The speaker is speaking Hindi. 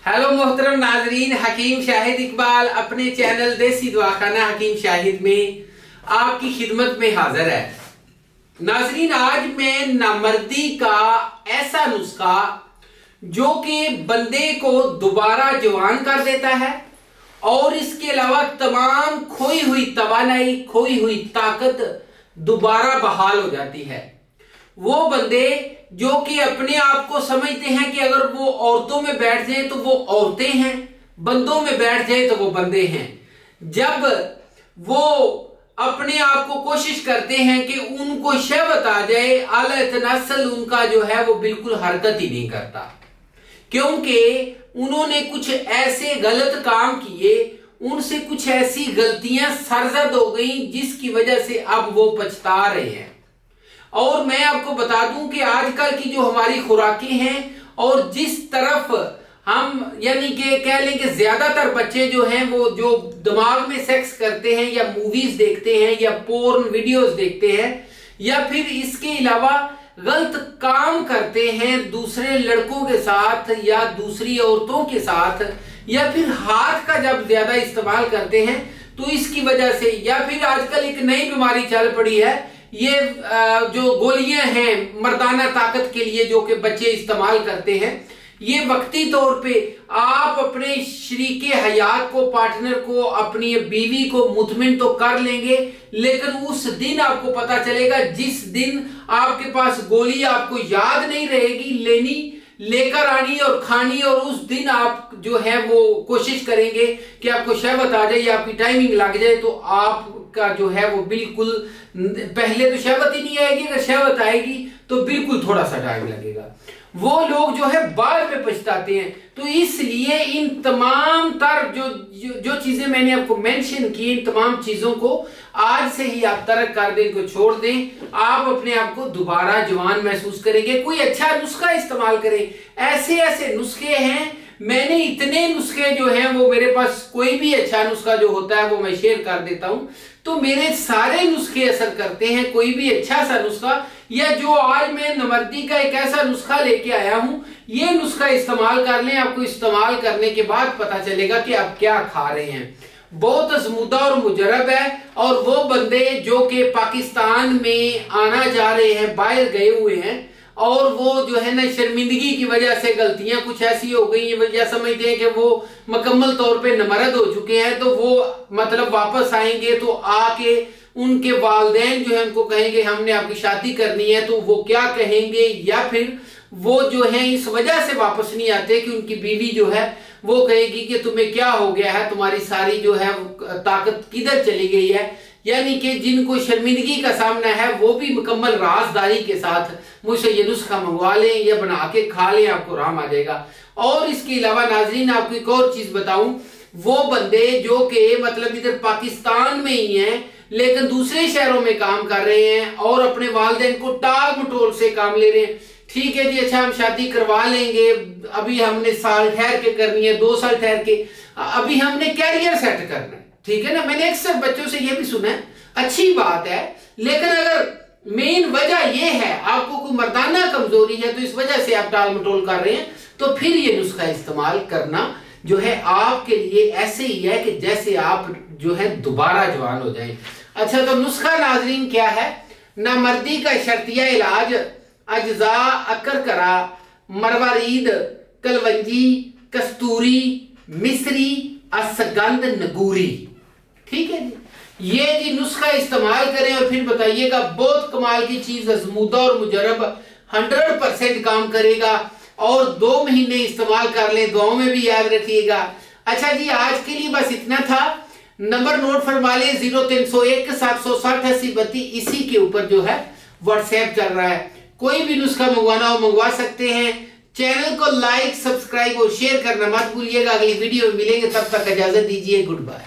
हेलो मोहतरम नाजरीन, हकीम शाहिद इकबाल अपने चैनल देसी दवाखाना हकीम शाहिद में आपकी खिदमत में हाजिर है। नाजरीन, आज मैं नामर्दी का ऐसा नुस्खा जो कि बंदे को दोबारा जवान कर देता है और इसके अलावा तमाम खोई हुई तवानाई, खोई हुई ताकत दोबारा बहाल हो जाती है। वो बंदे जो कि अपने आप को समझते हैं कि अगर वो औरतों में बैठ जाए तो वो औरतें हैं, बंदों में बैठ जाए तो वो बंदे हैं। जब वो अपने आप को कोशिश करते हैं कि उनको शहवत आ जाए, आला तनासल उनका जो है वो बिल्कुल हरकत ही नहीं करता, क्योंकि उन्होंने कुछ ऐसे गलत काम किए, उनसे कुछ ऐसी गलतियां सरजद हो गई जिसकी वजह से अब वो पछता रहे हैं। और मैं आपको बता दूं कि आजकल की जो हमारी खुराकें हैं और जिस तरफ हम यानी कि कह लें कि ज्यादातर बच्चे जो हैं वो जो दिमाग में सेक्स करते हैं या मूवीज देखते हैं या पोर्न वीडियोस देखते हैं या फिर इसके अलावा गलत काम करते हैं दूसरे लड़कों के साथ या दूसरी औरतों के साथ, या फिर हाथ का जब ज्यादा इस्तेमाल करते हैं तो इसकी वजह से, या फिर आजकल एक नई बीमारी चल पड़ी है, ये जो गोलियां हैं मर्दाना ताकत के लिए जो कि बच्चे इस्तेमाल करते हैं, ये वक्ती तौर पे आप अपने शरीके हयात को, पार्टनर को, अपनी बीवी को मुतमिन तो कर लेंगे, लेकिन उस दिन आपको पता चलेगा जिस दिन आपके पास गोली आपको याद नहीं रहेगी लेनी, लेकर आनी और खानी, और उस दिन आप जो है वो कोशिश करेंगे कि आपको शहवत आ जाए या आपकी टाइमिंग लग जाए, तो आपका जो है वो बिल्कुल पहले तो शहवत ही नहीं आएगी, अगर शहवत आएगी तो बिल्कुल थोड़ा सा टाइम लगेगा। वो लोग जो है बाद में पछताते हैं। तो इसलिए इन तमाम तर जो चीजें मैंने आपको मेंशन की, इन तमाम चीजों को आज से ही आप तर्क कर दें, को छोड़ दें, आप अपने आप को दोबारा जवान महसूस करेंगे। कोई अच्छा नुस्खा इस्तेमाल करें। ऐसे ऐसे नुस्खे हैं, मैंने इतने नुस्खे जो हैं वो मेरे पास, कोई भी अच्छा नुस्खा जो होता है वो मैं शेयर कर देता हूं, तो मेरे सारे नुस्खे असर करते हैं। कोई भी अच्छा सा नुस्खा, या जो आज मैं नामर्दी का एक ऐसा नुस्खा लेके आया हूं, ये नुस्खा इस्तेमाल कर लें। आपको इस्तेमाल करने के बाद पता चलेगा कि आप क्या खा रहे हैं। बहुत अज़मुदा और मुजरब है। और वो बंदे जो कि पाकिस्तान में आना जा रहे हैं, बाहर गए हुए हैं, और वो जो है ना शर्मिंदगी की वजह से गलतियां कुछ ऐसी हो गई या समझते हैं कि वो मुकम्मल तौर पे नामर्द हो चुके हैं, तो वो मतलब वापस आएंगे तो आके उनके वालिदैन जो है उनको कहेंगे हमने आपकी शादी करनी है, तो वो क्या कहेंगे, या फिर वो जो है इस वजह से वापस नहीं आते कि उनकी बीवी जो है वो कहेगी कि तुम्हें क्या हो गया है, तुम्हारी सारी जो है ताकत किधर चली गई है। यानी कि जिनको शर्मिंदगी का सामना है वो भी मुकम्मल राजदारी के साथ मुझसे ये नुस्खा मंगवा लें या बना के खा लें, आपको आराम आ जाएगा। और इसके अलावा नाजरीन आपको एक और चीज बताऊं, वो बंदे जो कि मतलब इधर पाकिस्तान में ही हैं लेकिन दूसरे शहरों में काम कर रहे हैं और अपने वालिदैन को टाल मटोल से काम ले रहे हैं। ठीक है जी, अच्छा हम शादी करवा लेंगे, अभी हमने साल ठहर के करनी है, 2 साल ठहर के, अभी हमने कैरियर सेट करना है, ठीक है ना। मैंने अक्सर बच्चों से ये भी सुना है, अच्छी बात है, लेकिन अगर मेन वजह ये है आपको कोई मर्दाना कमजोरी है तो इस वजह से आप टाल मटोल कर रहे हैं, तो फिर ये नुस्खा इस्तेमाल करना जो है आपके लिए ऐसे ही है कि जैसे आप जो है दोबारा जवान हो जाएं। अच्छा, तो नुस्खा नाजरीन क्या है? नामर्दी का शर्तिया इलाज अज्जा अकरकरा, मरवारीद, कलवंजी, कस्तूरी, मिस्री, असगंध, नगूरी। ठीक है जी, ये जी नुस्खा इस्तेमाल करें और फिर बताइएगा। बहुत कमाल की चीज, अज़मुदा और मुजरब, 100% काम करेगा। और 2 महीने इस्तेमाल कर लें, दुआओं में भी याद रखिएगा। अच्छा जी, आज के लिए बस इतना था। नंबर नोट फरमा लें, 0301 760 80 32, इसी के ऊपर जो है व्हाट्सएप चल रहा है। कोई भी नुस्खा मंगवाना हो मंगवा सकते हैं। चैनल को लाइक, सब्सक्राइब और शेयर करना मत भूलिएगा। अगली वीडियो में मिलेंगे, तब तक इजाजत दीजिए। Good bye.